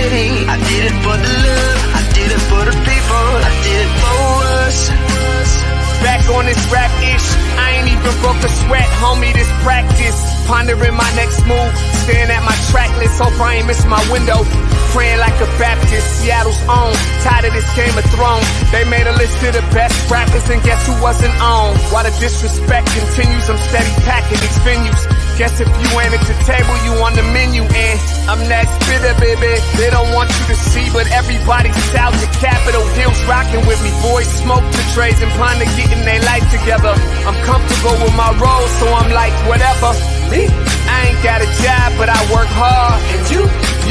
city. I did it for the love. I did it for the people. I did it for us. Back on this rap-ish, I ain't even broke a sweat, homie, this practice. Pondering my next move, staring at my track list, hope I ain't miss my window. Praying like a Baptist, Seattle's own, tired of this Game of Thrones. They made a list of the best rappers and guess who wasn't on? While the disrespect continues, I'm steady packing these venues. Guess if you ain't at the table, you on the menu, and I'm that spitter, baby. They don't want you to see, but everybody's out the Capitol Hills rocking with me. Boys smoke the trays and ponder getting their life together. I'm comfortable with my role, so I'm like, whatever. Me? I ain't got a job, but I work hard. And you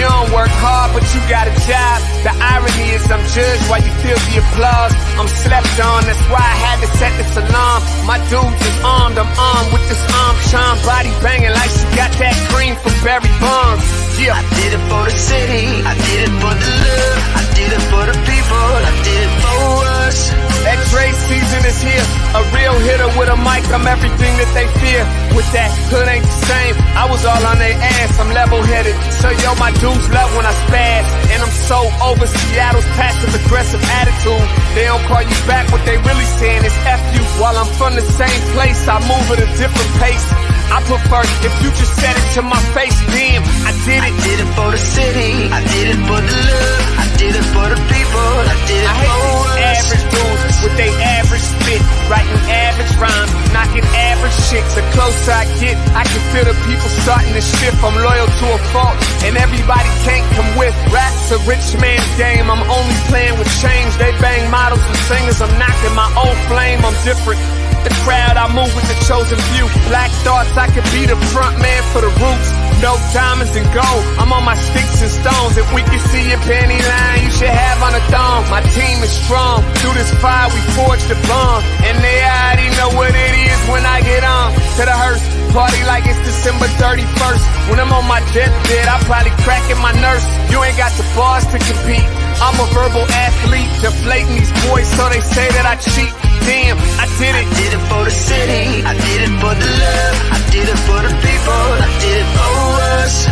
don't work hard, but you got a job. The irony is I'm judged while you feel the applause. I'm slept on, that's why I had to set this alarm. My dudes is armed, I'm armed with this arm charm. Body banging like she got that cream from Barry Bonds. Yeah. I did it for the city. I did it for the love. I did it for the people. I did it for us. That Dre season is here. A real hitter with a mic, I'm everything that they fear. With that hood ain't the same, I was all on their ass, I'm level-headed. So yo, my dudes love when I spaz. And I'm so over Seattle's passive-aggressive attitude. They don't call you back, what they really saying is F you. While I'm from the same place, I move at a different pace. I prefer if you just said it to my face, damn, I did it. I did it for the city. I did it for the love. I did it for the people. I did it I hate for these us. average dudes with they average spit, writing average rhymes, knocking average chicks. The closer I get, I can feel the people starting to shift. I'm loyal to a fault, and everybody can't come with. Rap's a rich man's game, I'm only playing with change. They bang models and singers, I'm knocking my old flame. I'm different. The crowd, I move with the chosen few. Black thoughts, I could be the front man for the roots. No diamonds and gold, I'm on my sticks and stones. If we can see your panty line, you should have on a thong. My team is strong, through this fire we forged a bond. And they already know what it is when I get on to the hearse. Party like it's December 31st. When I'm on my deathbed, I probably cracking my nurse. You ain't got the bars to compete. I'm a verbal athlete, deflating these boys so they say that I cheat. Damn, I did it. I did it for the city. I did it for the love. I did it for the people. I did it for us.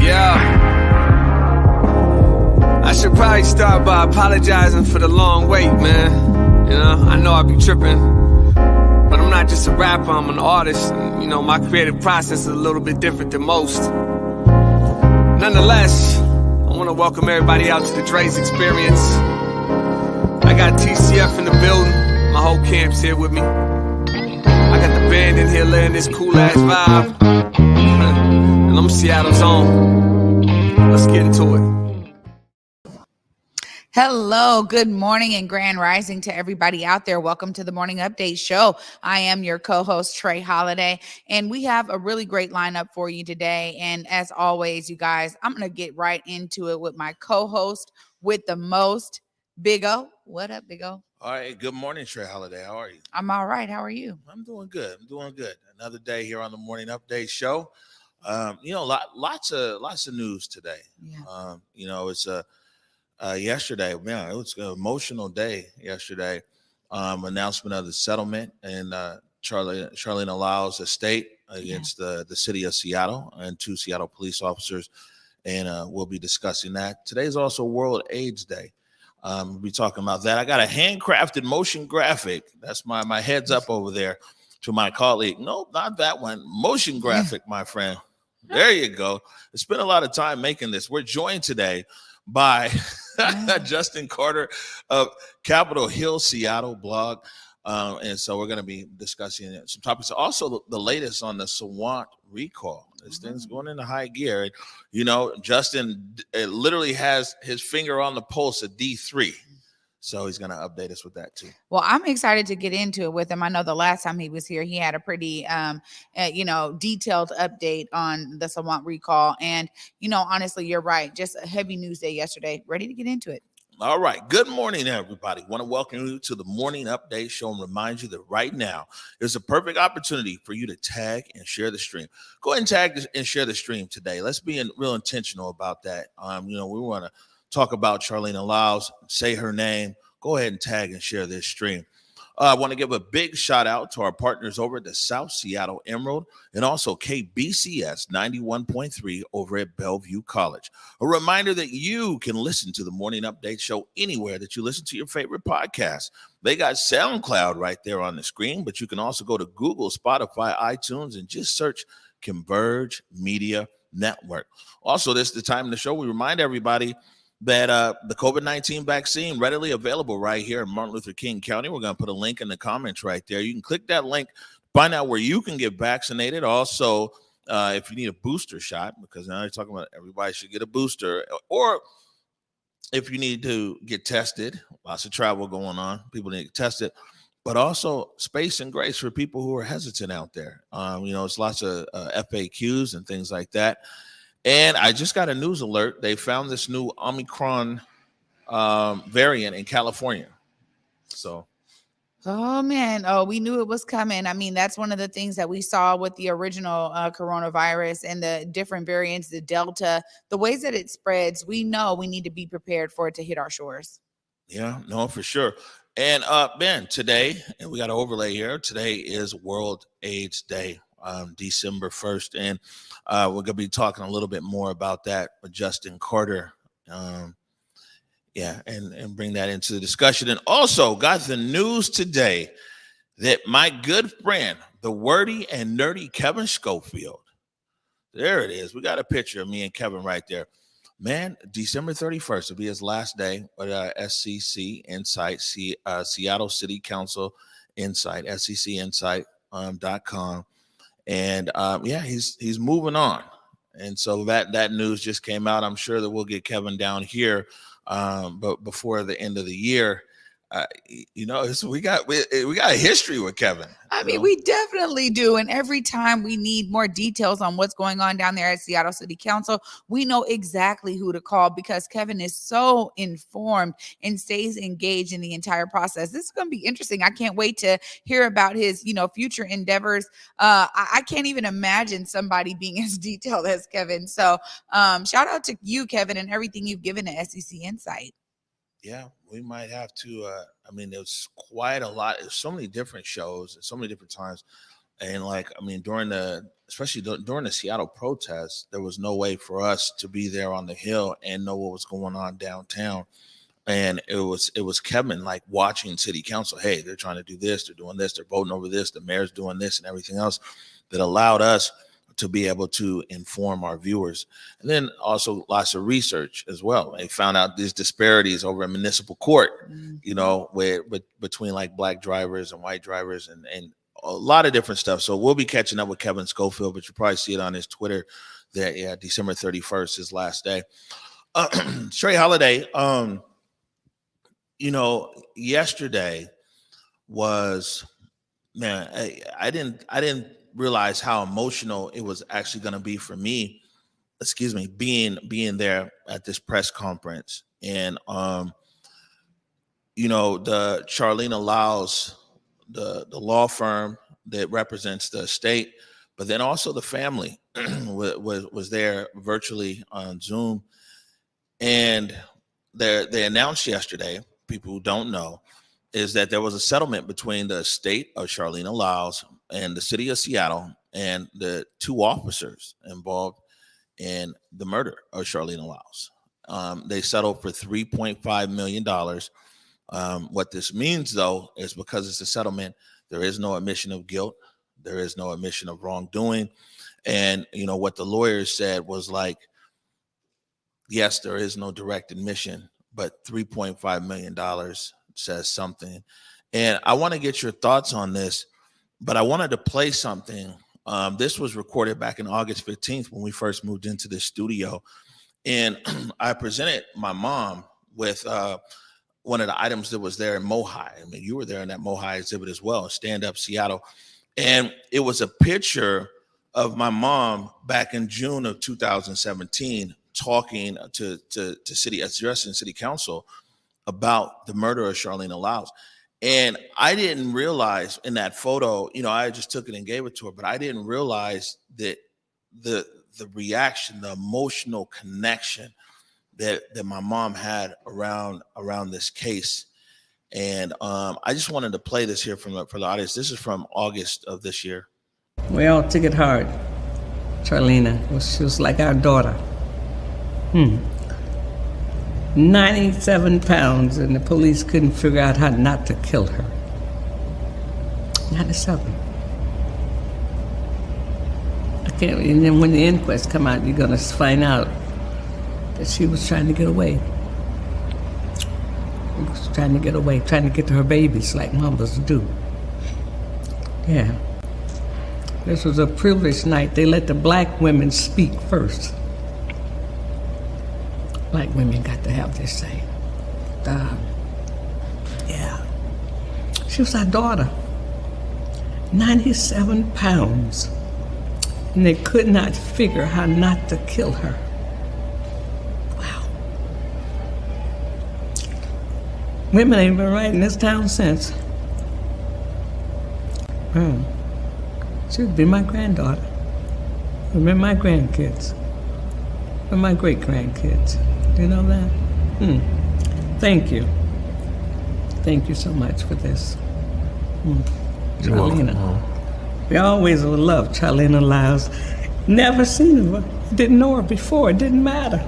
Yeah. I should probably start by apologizing for the long wait, man. You know, I know I be tripping. But I'm not just a rapper, I'm an artist. And, you know, my creative process is a little bit different than most. Nonetheless, I want to welcome everybody out to the Dre's Experience. I got TCF in the building. My whole camp's here with me. I got the band in here laying this cool-ass vibe. And I'm Seattle's own. Let's get into it. Hello, good morning and grand rising to everybody out there. Welcome to the Morning Update Show. I am your co-host, Trey Holiday, and we have a really great lineup for you today. And as always, you guys, I'm going to get right into it with my co-host with the most, Big O. What up, Big O? All right, good morning, Trey Holiday. How are you? I'm all right. How are you? I'm doing good. Another day here on the Morning Update Show. You know, lots of news today. Yeah. You know, it's yesterday, man, it was an emotional day yesterday. Announcement of the settlement and Charleena Lyles' estate against the city of Seattle and 2 Seattle police officers. And we'll be discussing that. Today is also World AIDS Day. We'll be talking about that. I got a handcrafted motion graphic. That's my heads up over there to my colleague. Nope, not that one. Motion graphic, my friend. There you go. I spent a lot of time making this. We're joined today by Justin Carter of Capitol Hill Seattle blog. And so we're going to be discussing some topics. Also, the latest on the Sawant recall. This thing's going into high gear. And, you know, Justin literally has his finger on the pulse at D3. So he's going to update us with that too. Well, I'm excited to get into it with him. I know the last time he was here, he had a pretty, detailed update on the Sawant recall. And, you know, honestly, you're right. Just a heavy news day yesterday. Ready to get into it. All right. Good morning, everybody. Want to welcome you to the Morning Update Show and remind you that right now is a perfect opportunity for you to tag and share the stream. Go ahead and tag and share the stream today. Let's be real intentional about that. We want to talk about Charleena Lyles, say her name, go ahead and tag and share this stream. I want to give a big shout out to our partners over at the South Seattle Emerald and also KBCS 91.3 over at Bellevue College. A reminder that you can listen to the Morning Update show anywhere that you listen to your favorite podcast. They got SoundCloud right there on the screen, but you can also go to Google, Spotify, iTunes, and just search Converge Media Network. Also, this is the time in the show we remind everybody that the COVID-19 vaccine readily available right here in Martin Luther King County. We're going to put a link in the comments right there. You can click that link, find out where you can get vaccinated. Also, if you need a booster shot, because now they're talking about everybody should get a booster, or if you need to get tested, lots of travel going on, people need to get tested, but also space and grace for people who are hesitant out there. It's lots of FAQs and things like that. And I just got a news alert. They found this new Omicron variant in California. So, oh man, we knew it was coming. I mean, that's one of the things that we saw with the original coronavirus and the different variants, the Delta, the ways that it spreads. We know we need to be prepared for it to hit our shores. Yeah, no, for sure. And Ben, today, and we got an overlay here. Today is World AIDS Day. December 1st. And we're going to be talking a little bit more about that with Justin Carter. And bring that into the discussion. And also got the news today that my good friend, the wordy and nerdy Kevin Schofield, there it is. We got a picture of me and Kevin right there. Man, December 31st will be his last day at SCC Insight, Seattle City Council Insight, SCCinsight.com. And he's moving on. And so that news just came out. I'm sure that we'll get Kevin down here, but before the end of the year. We got a history with Kevin. I mean, we definitely do. And every time we need more details on what's going on down there at Seattle City Council, we know exactly who to call because Kevin is so informed and stays engaged in the entire process. This is going to be interesting. I can't wait to hear about his, future endeavors. I can't even imagine somebody being as detailed as Kevin. So shout out to you, Kevin, and everything you've given to SEC Insight. Yeah, we might have to. There's quite a lot. There's so many different shows at so many different times. And during the Seattle protests, there was no way for us to be there on the Hill and know what was going on downtown. And it was Kevin watching city council. Hey, they're trying to do this. They're doing this. They're voting over this. The mayor's doing this and everything else that allowed us to be able to inform our viewers. And then also lots of research as well. They found out these disparities over in municipal court, between Black drivers and white drivers and a lot of different stuff. So we'll be catching up with Kevin Schofield, but you'll probably see it on his Twitter that, December 31st, his last day. Trey Holiday, yesterday was, man, I didn't realize how emotional it was actually going to be for me, being there at this press conference. And, the Charleena Lyles, the law firm that represents the state, but then also the family was there virtually on Zoom. And they announced yesterday, people who don't know, is that there was a settlement between the estate of Charleena Lyles and the city of Seattle and the two officers involved in the murder of Charleena Lyles. They settled for $3.5 million. What this means, though, is because it's a settlement, there is no admission of guilt. There is no admission of wrongdoing. And, what the lawyers said was yes, there is no direct admission, but $3.5 million says something. And I want to get your thoughts on this, but I wanted to play something. This was recorded back in August 15th when we first moved into the studio. And I presented my mom with one of the items that was there in Mohi. I mean, you were there in that Mohi exhibit as well, Stand Up Seattle. And it was a picture of my mom back in June of 2017 talking to addressing city council about the murder of Charleena Lyles. And I didn't realize in that photo, I just took it and gave it to her, but I didn't realize that the reaction, the emotional connection that my mom had around this case. And I just wanted to play this here for the audience. This is from August of this year. We all took it hard. Charleena, she was like our daughter. 97 pounds, and the police couldn't figure out how not to kill her. 97. I can't. And then when the inquest come out, you're gonna find out that she was trying to get away. She was trying to get away, trying to get to her babies like mothers do. Yeah. This was a privileged night. They let the black women speak first. Black women got to have their say. Yeah. She was our daughter. 97 pounds. And they could not figure how not to kill her. Wow. Women ain't been right in this town since. She would be my granddaughter. Remember my grandkids. And my great-grandkids. You know that? Thank you. Thank you so much for this. You're welcome, Charleena. Mom. We always loved Charleena Lyles. Never seen her. Didn't know her before. It didn't matter.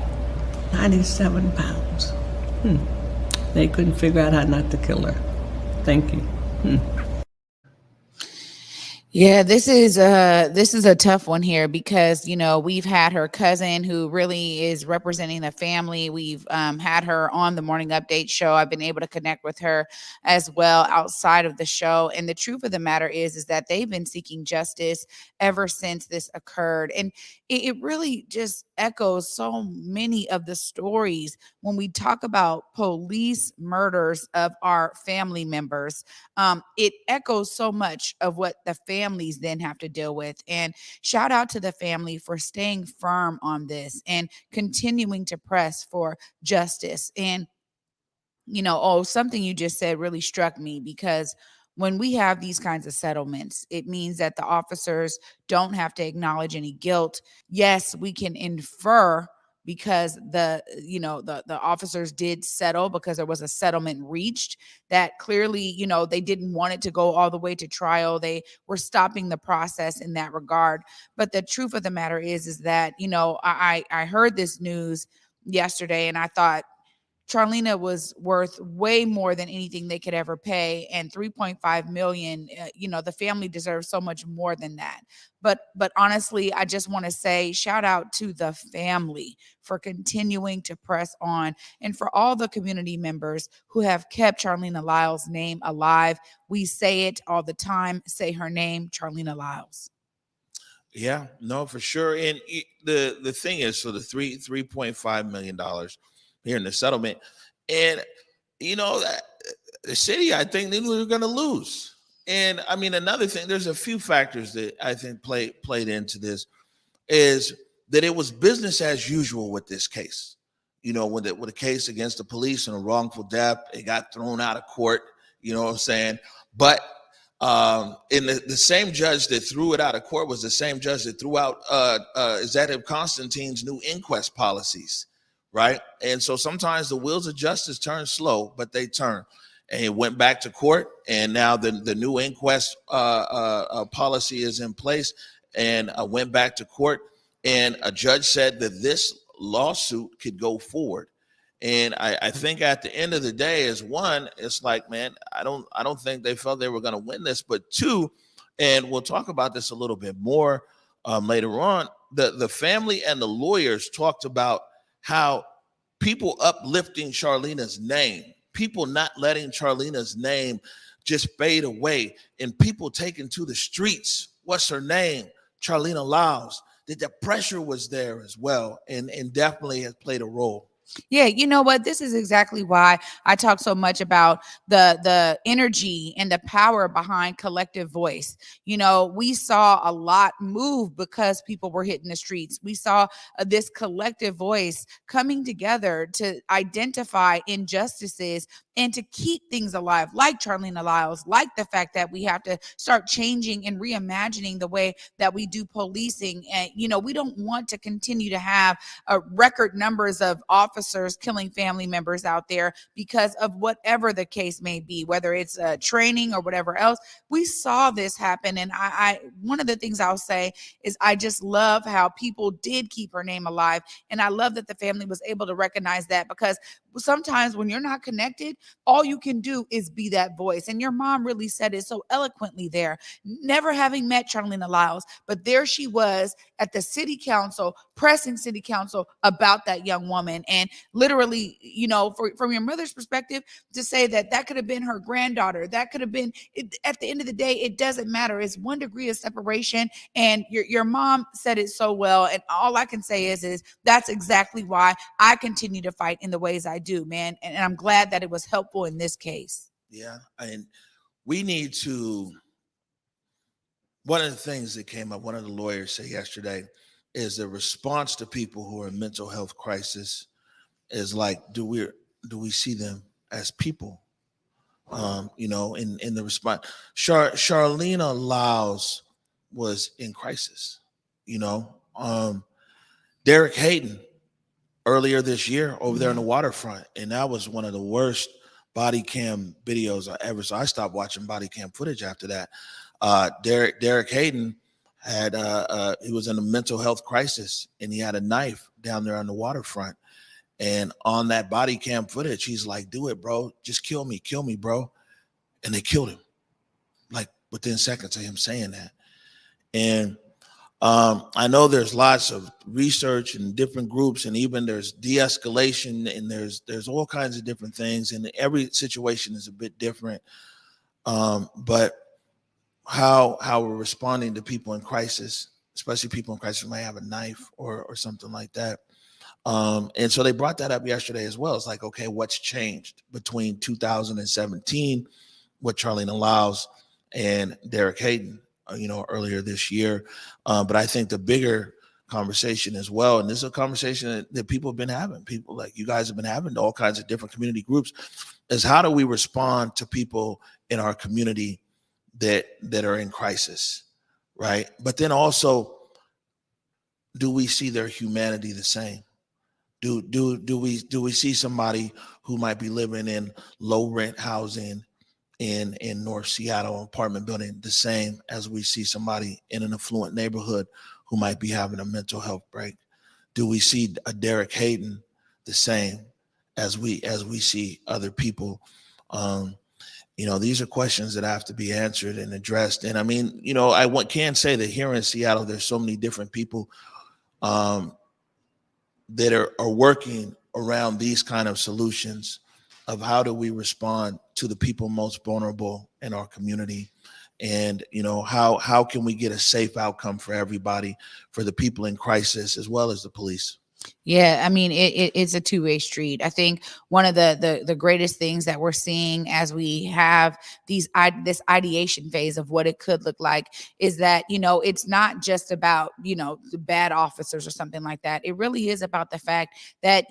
97 pounds. They couldn't figure out how not to kill her. Thank you. Yeah, this is a tough one here because, you know, we've had her cousin who really is representing the family. We've had her on the Morning Update show. I've been able to connect with her as well outside of the show. And the truth of the matter is that they've been seeking justice ever since this occurred. And it really just echoes so many of the stories when we talk about police murders of our family members. It echoes so much of what the families then have to deal with. And shout out to the family for staying firm on this and continuing to press for justice. And, you know, something you just said really struck me because when we have these kinds of settlements, it means that the officers don't have to acknowledge any guilt. Yes, we can infer because the officers did settle because there was a settlement reached that clearly, you know, they didn't want it to go all the way to trial. They were stopping the process in that regard. But the truth of the matter is that, you know, I heard this news yesterday and I thought, Charleena was worth way more than anything they could ever pay, and 3.5 million. You know, the family deserves so much more than that. But honestly, I just want to say shout out to the family for continuing to press on, and for all the community members who have kept Charleena Lyles' name alive. We say it all the time. Say her name, Charleena Lyles. Yeah, no, for sure. And the thing is, so the $3.5 million here in the settlement, and you know that the city, I think they were going to lose. And I mean, another thing, there's a few factors that I think played into this, is that it was business as usual with this case. You know, with a case against the police and a wrongful death, it got thrown out of court. You know what I'm saying? But in the same judge that threw it out of court was the same judge that threw out Executive Constantine's new inquest policies. Right. And so sometimes the wheels of justice turn slow, but they turn. And it went back to court. And now the new inquest policy is in place, and went back to court. And a judge said that this lawsuit could go forward. And I think at the end of the day, is one, it's like, man, I don't think they felt they were going to win this. But two, and we'll talk about this a little bit more later on, the family and the lawyers talked about how people uplifting Charleena's name, people not letting Charleena's name just fade away, and people taking to the streets. What's her name? Charleena Lyles. That the pressure was there as well, and definitely has played a role. Yeah, you know what? This is exactly why I talk so much about the energy and the power behind collective voice. You know, we saw a lot move because people were hitting the streets. We saw this collective voice coming together to identify injustices and to keep things alive, like Charleena Lyles, like the fact that we have to start changing and reimagining the way that we do policing. And, you know, we don't want to continue to have record numbers of officers officers killing family members out there because of whatever the case may be, whether it's training or whatever else. We saw this happen. And I one of the things I'll say is I just love how people did keep her name alive. And I love that the family was able to recognize that, because sometimes when you're not connected, all you can do is be that voice. And your mom really said it so eloquently there, never having met Charleena Lyles, but there she was at the city council, pressing city council about that young woman. And literally, from your mother's perspective, to say that that could have been her granddaughter, that could have been, at the end of the day, it doesn't matter. It's 1 degree of separation. And your mom said it so well. And all I can say is that's exactly why I continue to fight in the ways I do, man. And I'm glad that it was helpful in this case. Yeah. And we need to, one of the things that came up, one of the lawyers said yesterday, is the response to people who are in mental health crisis is like, do we see them as people? In the response, Charleena Lyles was in crisis. Derek Hayden earlier this year over there on the waterfront, and that was one of the worst body cam videos I ever saw. I stopped watching body cam footage after that. Derek Hayden had he was in a mental health crisis, and he had a knife down there on the waterfront. And on that body cam footage, he's like, "Do it, bro. Just kill me, bro." And they killed him, like within seconds of him saying that. And I know there's lots of research and different groups, and even there's de-escalation, and there's all kinds of different things, and every situation is a bit different. But how we're responding to people in crisis, especially people in crisis who might have a knife or something like that. And so they brought that up yesterday as well. It's like, okay, what's changed between 2017 with Charleena Lyles and Derek Hayden, earlier this year. But I think the bigger conversation as well, and this is a conversation that people have been having, people like you guys have been having, all kinds of different community groups, is how do we respond to people in our community that are in crisis, right? But then also, do we see their humanity the same? Do we see somebody who might be living in low rent housing in North Seattle, apartment building, the same as we see somebody in an affluent neighborhood who might be having a mental health break? Do we see a Derek Hayden the same as we see other people? These are questions that have to be answered and addressed. And I mean, I can say that here in Seattle, there's so many different people that are working around these kind of solutions of how do we respond to the people most vulnerable in our community, and how can we get a safe outcome for everybody, for the people in crisis as well as the police. Yeah, I mean, it's a two-way street. I think one of the greatest things that we're seeing as we have this ideation phase of what it could look like is that, it's not just about, the bad officers or something like that. It really is about the fact that,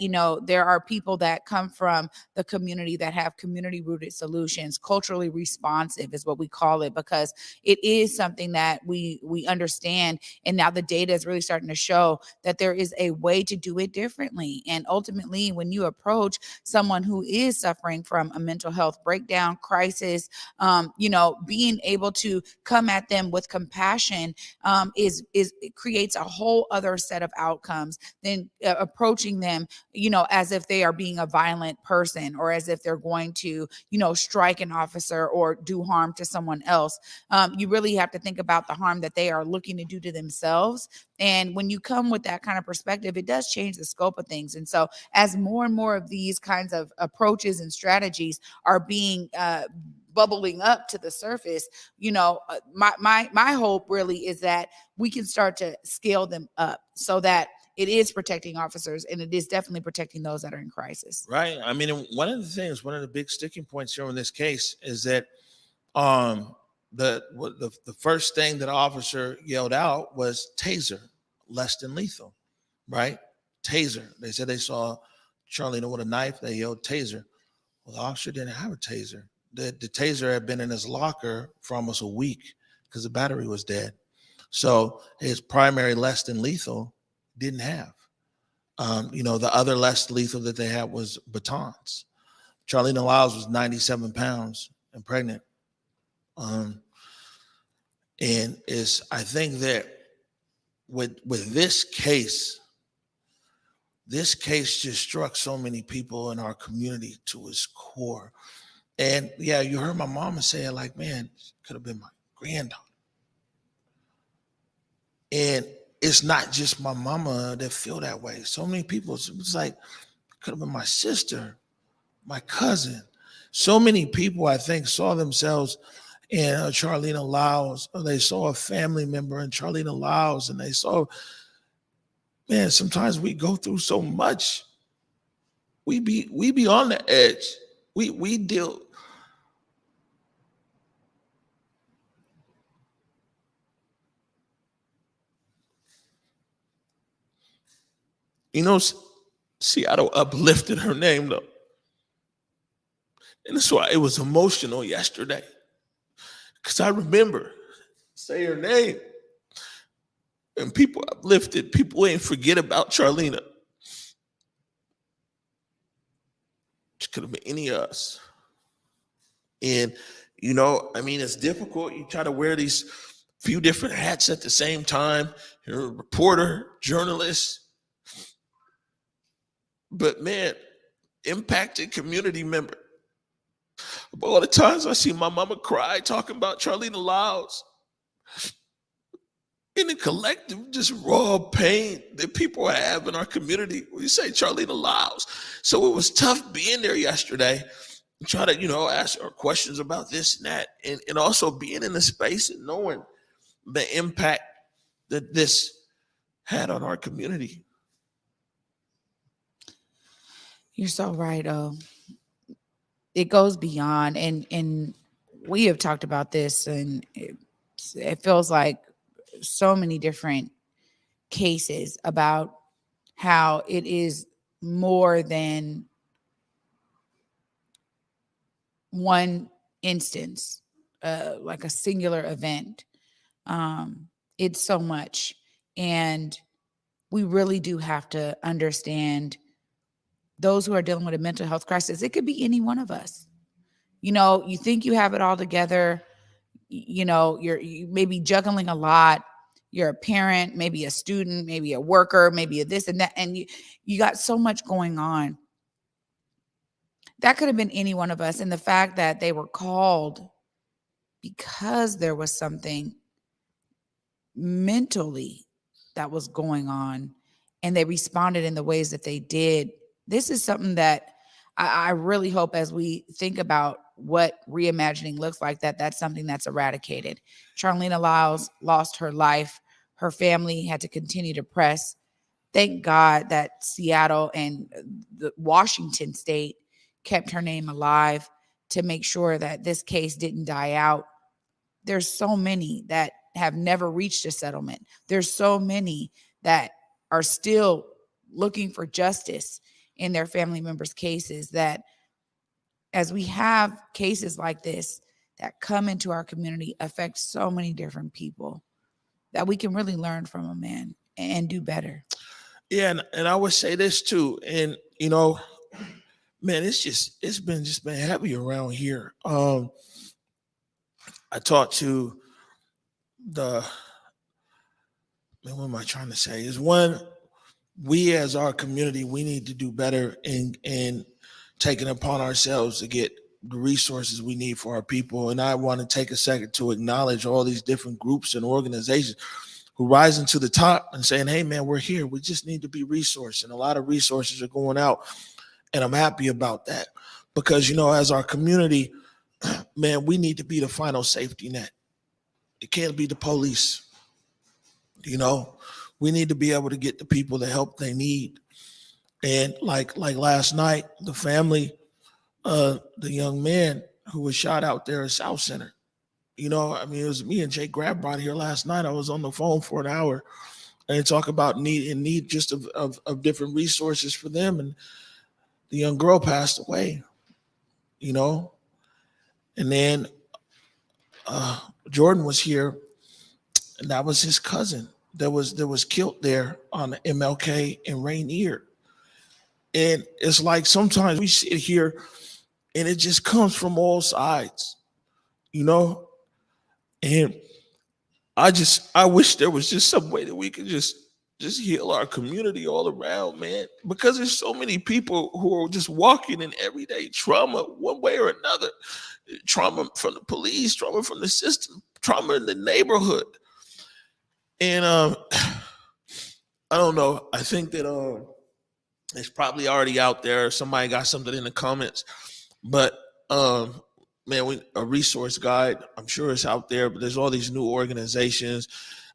there are people that come from the community that have community-rooted solutions. Culturally responsive is what we call it, because it is something that we understand. And now the data is really starting to show that there is a way to do it differently. And ultimately, when you approach someone who is suffering from a mental health breakdown, crisis, being able to come at them with compassion it creates a whole other set of outcomes than approaching them, as if they are being a violent person, or as if they're going to, strike an officer or do harm to someone else. You really have to think about the harm that they are looking to do to themselves. And when you come with that kind of perspective, it does change the scope of things. And so as more and more of these kinds of approaches and strategies are being bubbling up to the surface, my hope really is that we can start to scale them up so that it is protecting officers, and it is definitely protecting those that are in crisis. Right. I mean, one of the big sticking points here in this case is that the first thing that officer yelled out was taser, less than lethal, right? Taser. They said they saw Charleena with a knife. They yelled taser. Well, the officer didn't have a taser. The taser had been in his locker for almost a week because the battery was dead. So his primary less than lethal didn't have. The other less lethal that they had was batons. Charleena Lyles was 97 pounds and pregnant. And I think that with this case just struck so many people in our community to its core. And yeah, you heard my mama say it like, man, could have been my granddaughter. And it's not just my mama that feel that way. So many people, it's like, could have been my sister, my cousin. So many people, I think, saw themselves in Charleena Lyles, or they saw a family member in Charleena Lyles, and they saw, man, sometimes we go through so much. We be on the edge. We deal. Seattle uplifted her name though. And that's why it was emotional yesterday. Because I remember say her name. And people uplifted. People ain't forget about Charleena. It could have been any of us. And, it's difficult. You try to wear these few different hats at the same time. You're a reporter, journalist. But, man, impacted community member. All the times I see my mama cry talking about Charleena Lyles. In the collective, just raw pain that people have in our community. When you say Charleena Lyles. So it was tough being there yesterday. Try to, ask her questions about this and that. And also being in the space and knowing the impact that this had on our community. You're so right. It goes beyond, and we have talked about this, and it feels like so many different cases about how it is more than one instance, like a singular event. It's so much, and we really do have to understand those who are dealing with a mental health crisis. It could be any one of us. You think you have it all together. You may be juggling a lot. You're a parent, maybe a student, maybe a worker, maybe a this and that. And you got so much going on. That could have been any one of us. And the fact that they were called because there was something mentally that was going on, and they responded in the ways that they did. This is something that I really hope, as we think about what reimagining looks like, that's something that's eradicated. Charleena Lyles lost her life. Her family had to continue to press. Thank God that Seattle and the Washington state kept her name alive to make sure that this case didn't die out. There's so many that have never reached a settlement. There's so many that are still looking for justice in their family members' cases, that as we have cases like this that come into our community, affect so many different people, that we can really learn from them, man, and do better. Yeah, and I would say this too, and man, it's been heavy around here. I talked to what am I trying to say? Is one, we as our community, we need to do better in taking upon ourselves to get the resources we need for our people. And I want to take a second to acknowledge all these different groups and organizations who rising to the top and saying, hey man, we're here. We just need to be resourced. And a lot of resources are going out. And I'm happy about that because, as our community, man, we need to be the final safety net. It can't be the police. We need to be able to get the people the help they need. And like last night, the family, the young man who was shot out there at South Center, it was me and Jake Grabrod here last night. I was on the phone for an hour and talk about need just of different resources for them. And the young girl passed away, and then Jordan was here, and that was his cousin. that was killed there on the MLK and Rainier. And it's like sometimes we sit here and it just comes from all sides, you know? And I wish there was just some way that we could just heal our community all around, man, because there's so many people who are just walking in everyday trauma one way or another. Trauma from the police, trauma from the system, trauma in the neighborhood. And I don't know. I think that it's probably already out there. Somebody got something in the comments. But man, a resource guide, I'm sure it's out there, but there's all these new organizations.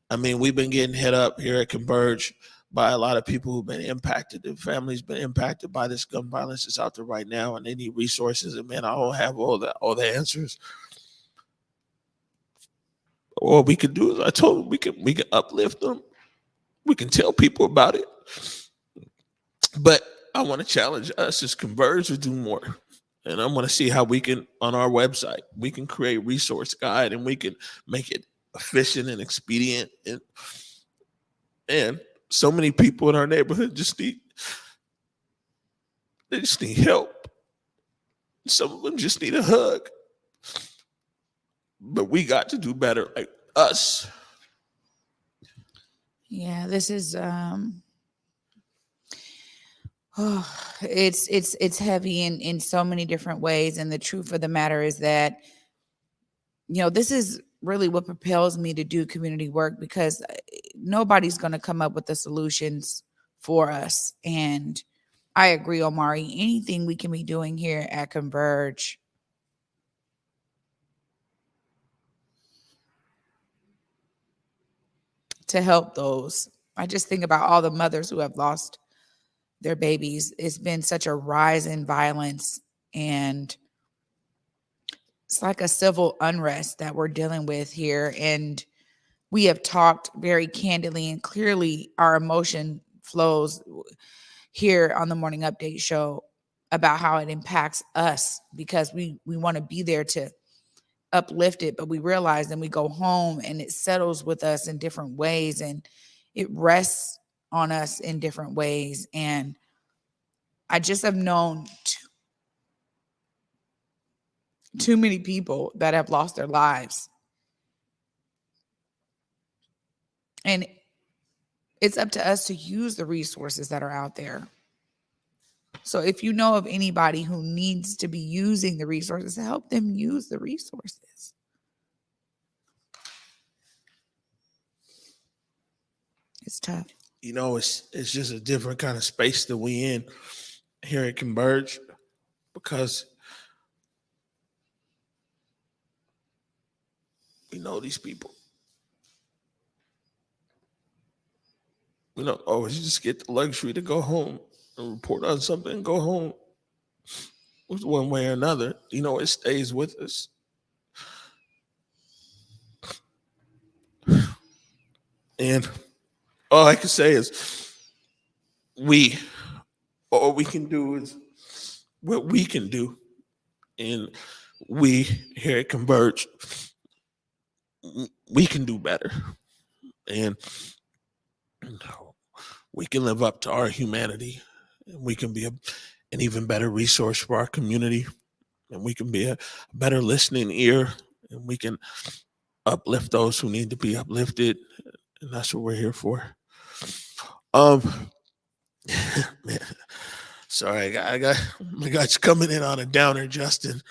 I mean, we've been getting hit up here at Converge by a lot of people who've been impacted. Their families been impacted by this gun violence that's out there right now, and they need resources. And man, I don't have all the answers. All we could do is, I told them, we can uplift them. We can tell people about it. But I want to challenge us as Converge to do more. And I want to see how we can, on our website, we can create a resource guide and we can make it efficient and expedient. And so many people in our neighborhood just need help. Some of them just need a hug. But we got to do better, like us. Yeah, this is it's heavy in so many different ways. And the truth of the matter is that, you know, this is really what propels me to do community work, because nobody's going to come up with the solutions for us. And I agree, Omari, anything we can be doing here at Converge to help those. I just think about all the mothers who have lost their babies. It's been such a rise in violence, and it's like a civil unrest that we're dealing with here. And we have talked very candidly and clearly our emotion flows here on the Morning Update show about how it impacts us, because we want to be there to uplift it, but we realize then we go home and it settles with us in different ways, and it rests on us in different ways. And I just have known too many people that have lost their lives. And it's up to us to use the resources that are out there. So if you know of anybody who needs to be using the resources, help them use the resources. It's tough. You know, it's just a different kind of space that we in here at Converge, because we know these people. We don't always just get the luxury to go home and report on something and go home with one way or another. You know, it stays with us. And all I can say is all we can do is what we can do. And we here at Converge, we can do better. And we can live up to our humanity. And we can be an even better resource for our community. And we can be a better listening ear. And we can uplift those who need to be uplifted. And that's what we're here for. Man, sorry, I got you coming in on a downer, Justin.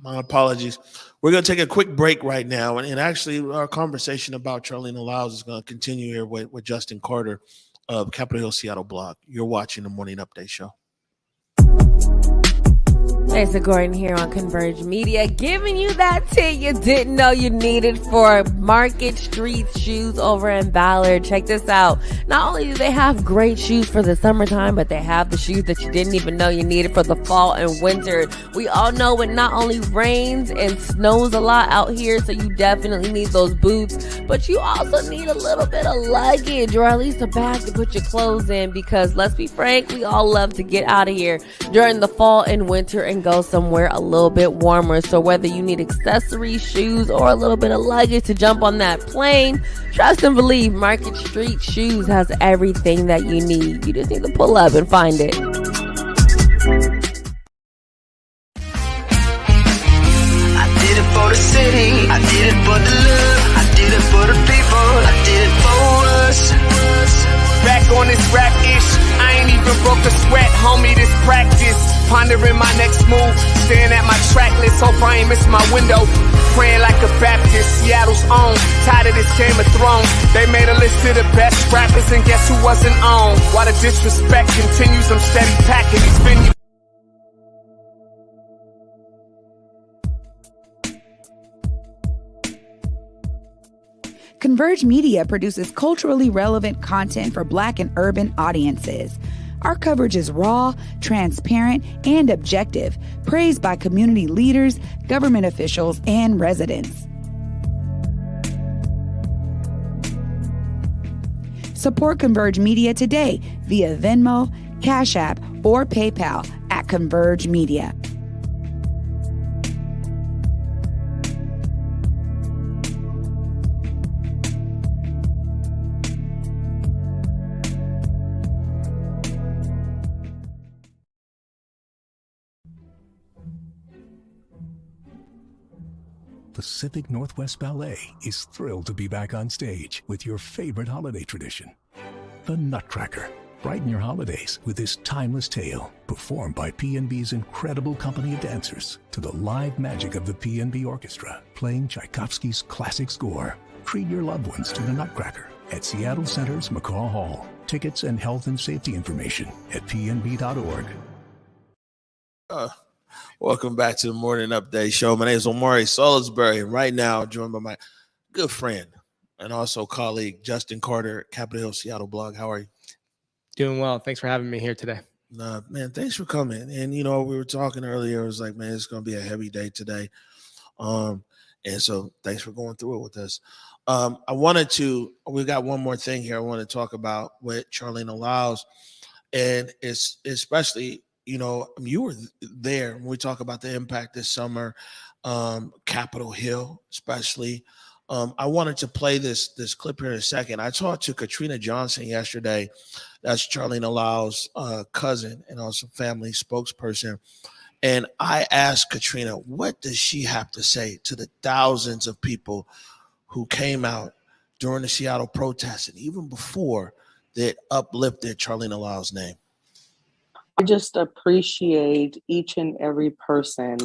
My apologies. We're going to take a quick break right now. And actually, our conversation about Charleena Lyles is going to continue here with Justin Carter of Capitol Hill Seattle blog. You're watching the Morning Update Show. Lisa Gordon here on Converge Media, giving you that tip you didn't know you needed for Market Street Shoes over in Ballard. Check this out. Not only do they have great shoes for the summertime, but they have the shoes that you didn't even know you needed for the fall and winter. We all know it not only rains and snows a lot out here, so you definitely need those boots, but you also need a little bit of luggage, or at least a bag to put your clothes in, because let's be frank, we all love to get out of here during the fall and winter and go somewhere a little bit warmer. So whether you need accessories, shoes, or a little bit of luggage to jump on that plane, trust and believe Market Street Shoes has everything that you need. You just need to pull up and find it. I did it for the city, I did it for the love, I did it for the people, I did it for us. Back on this rap-ish, I ain't even broke a sweat, homie, this practice. Pondering my next move, staring at my track list, hope I ain't miss my window. Praying like a Baptist, Seattle's own, tired of this Game of Thrones. They made a list of the best rappers and guess who wasn't on? While the disrespect continues, I'm steady packing these venues. Converge Media produces culturally relevant content for Black and urban audiences. Our coverage is raw, transparent, and objective, praised by community leaders, government officials, and residents. Support Converge Media today via Venmo, Cash App, or PayPal at Converge Media. Pacific Northwest Ballet is thrilled to be back on stage with your favorite holiday tradition, the Nutcracker. Brighten your holidays with this timeless tale, performed by PNB's incredible company of dancers to the live magic of the PNB Orchestra, playing Tchaikovsky's classic score. Treat your loved ones to the Nutcracker at Seattle Center's McCaw Hall. Tickets and health and safety information at pnb.org. Welcome back to the Morning Update Show. My name is Omari Salisbury, and right now joined by my good friend and also colleague, Justin Carter, Capitol Hill Seattle blog. How are you? Doing well. Thanks for having me here today. Man, thanks for coming. And, we were talking earlier. It was like, man, it's going to be a heavy day today. And so thanks for going through it with us. We got one more thing here I want to talk about with Charleena Lyles. And it's especially, you were there when we talk about the impact this summer, Capitol Hill, especially. I wanted to play this clip here in a second. I talked to Katrina Johnson yesterday. That's Charleena Lyles' cousin and also family spokesperson. And I asked Katrina, what does she have to say to the thousands of people who came out during the Seattle protests and even before that uplifted Charleena Lyles' name? I just appreciate each and every person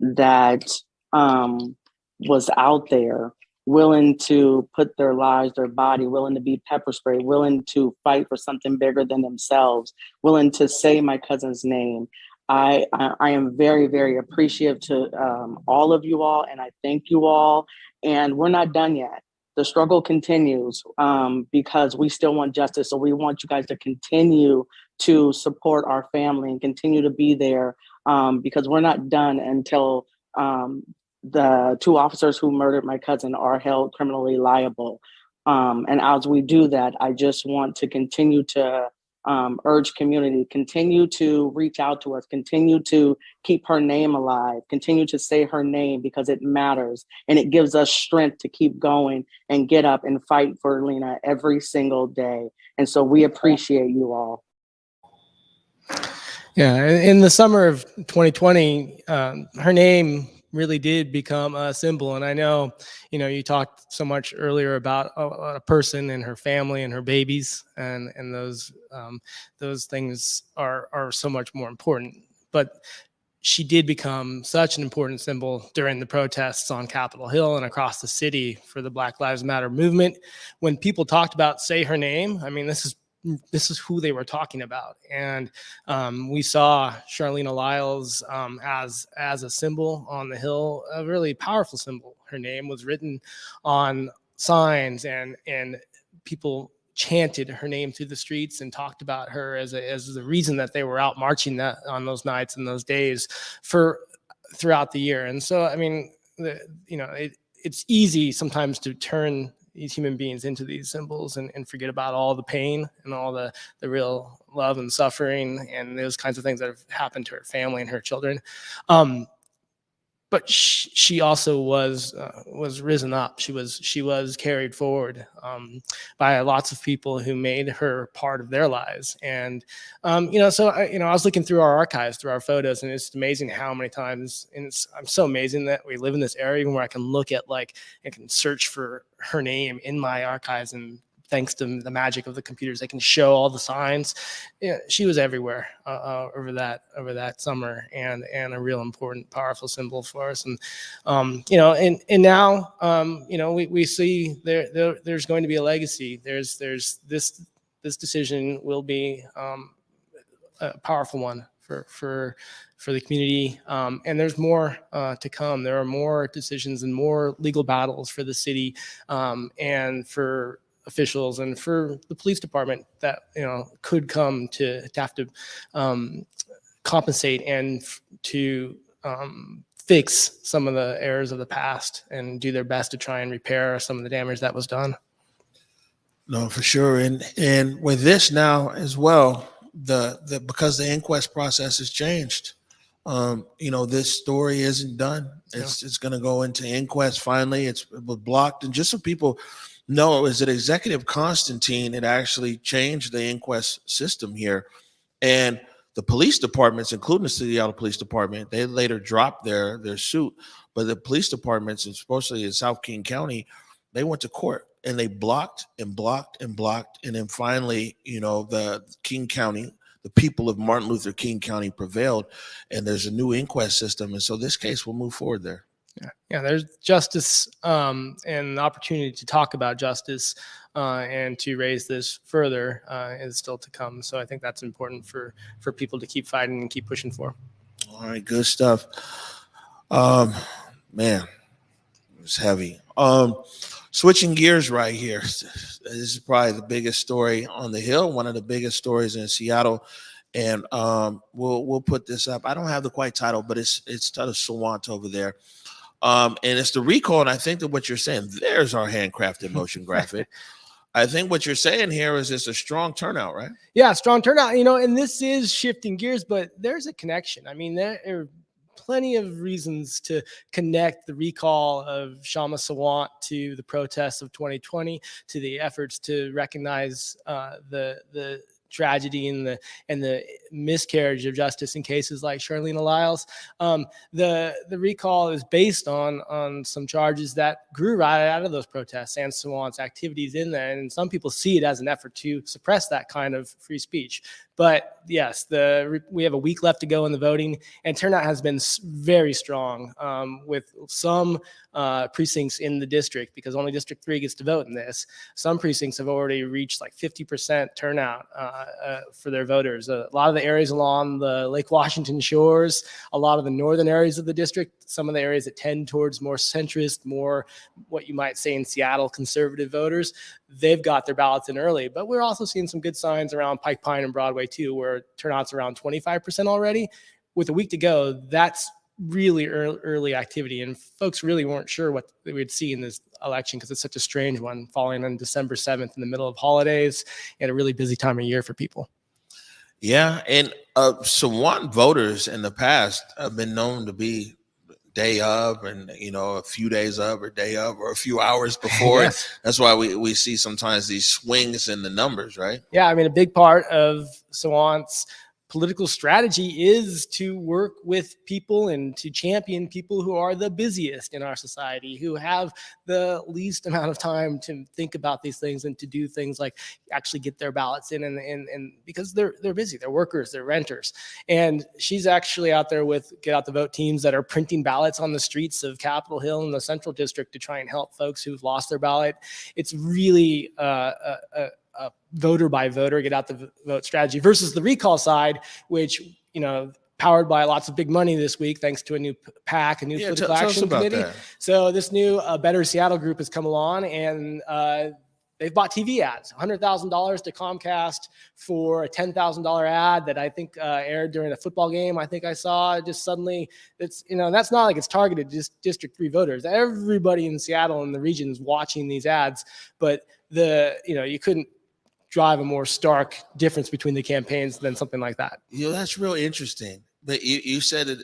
that was out there willing to put their lives, their body, willing to be pepper sprayed, willing to fight for something bigger than themselves, willing to say my cousin's name. I am very, very appreciative to all of you all, and I thank you all. And we're not done yet. The struggle continues because we still want justice. So we want you guys to continue to support our family and continue to be there because we're not done until the two officers who murdered my cousin are held criminally liable. And as we do that, I just want to continue to urge community, continue to reach out to us, continue to keep her name alive, continue to say her name because it matters. And it gives us strength to keep going and get up and fight for Lena every single day. And so we appreciate you all. Yeah, in the summer of 2020, her name really did become a symbol. And I know, you talked so much earlier about a person and her family and her babies, and those things are so much more important. But she did become such an important symbol during the protests on Capitol Hill and across the city for the Black Lives Matter movement. When people talked about say her name, I mean, this is who they were talking about. And we saw Charleena Lyles as a symbol on the Hill, a really powerful symbol. Her name was written on signs and people chanted her name through the streets and talked about her as the reason that they were out marching on those nights and those days throughout the year. And so, I mean, it's easy sometimes to turn these human beings into these symbols and forget about all the pain and all the real love and suffering and those kinds of things that have happened to her family and her children. But she also was risen up. She was carried forward by lots of people who made her part of their lives. And so I was looking through our archives, through our photos, and it's amazing how many times. And I'm so amazing that we live in this area even where I can look at I can search for her name in my archives, and thanks to the magic of the computers, they can show all the signs. Yeah, she was everywhere over that summer, and a real important, powerful symbol for us. And and now we see there's going to be a legacy. There's this decision will be a powerful one for the community, and there's more to come. There are more decisions and more legal battles for the city, and for officials and for the police department that could come to have to compensate and to fix some of the errors of the past and do their best to try and repair some of the damage that was done. No, for sure. And with this now as well, because the inquest process has changed, this story isn't done. It's going to go into inquest finally. It was blocked, and just so people know, it was at Executive Constantine, it actually changed the inquest system here. And the police departments, including the Seattle Police Department, they later dropped their suit. But the police departments, especially in South King County, they went to court and they blocked and blocked and blocked. And then finally, the King County, the people of Martin Luther King County prevailed, and there's a new inquest system. And so this case will move forward there. Yeah, there's justice and the opportunity to talk about justice and to raise this further is still to come. So I think that's important for people to keep fighting and keep pushing for. All right, good stuff. Man, it's heavy. Switching gears right here. This is probably the biggest story on the Hill, one of the biggest stories in Seattle. And we'll put this up. I don't have the quite title, but it's titled Sawant over there. And it's the recall. And I think that what you're saying, there's our handcrafted motion graphic. I think what you're saying here is it's a strong turnout, right? Yeah, strong turnout. And this is shifting gears, but there's a connection. I mean, there are plenty of reasons to connect the recall of Shama Sawant to the protests of 2020, to the efforts to recognize the tragedy and the miscarriage of justice in cases like Charleena Lyles. The recall is based on some charges that grew right out of those protests and Sawant's activities in there. And some people see it as an effort to suppress that kind of free speech. But yes, we have a week left to go in the voting, and turnout has been very strong with some precincts in the district, because only District 3 gets to vote in this. Some precincts have already reached like 50% turnout for their voters. A lot of the areas along the Lake Washington shores, a lot of the northern areas of the district, some of the areas that tend towards more centrist, more what you might say in Seattle, conservative voters, they've got their ballots in early. But we're also seeing some good signs around Pike Pine and Broadway too, where turnout's around 25% already. With a week to go, that's really early activity, and folks really weren't sure what they would see in this election because it's such a strange one, falling on December 7th in the middle of holidays and a really busy time of year for people. Yeah, and Sawant voters in the past have been known to be day of, and a few days of, or day of, or a few hours before. Yes. That's why we see sometimes these swings in the numbers, right? Yeah, I mean, a big part of Sawant's political strategy is to work with people and to champion people who are the busiest in our society, who have the least amount of time to think about these things and to do things like actually get their ballots in, and because they're busy, they're workers, they're renters. And she's actually out there with Get Out the Vote teams that are printing ballots on the streets of Capitol Hill and the Central District to try and help folks who've lost their ballot. It's really a voter by voter, get out the vote strategy versus the recall side, which, powered by lots of big money this week, thanks to a new PAC, a new political action committee. So this new Better Seattle group has come along, and They've bought TV ads, $100,000 to Comcast for a $10,000 ad that I think aired during a football game. I think I saw just suddenly. It's, that's not like it's targeted just District 3 voters. Everybody in Seattle and the region is watching these ads, but you couldn't drive a more stark difference between the campaigns than something like that. That's real interesting. But you said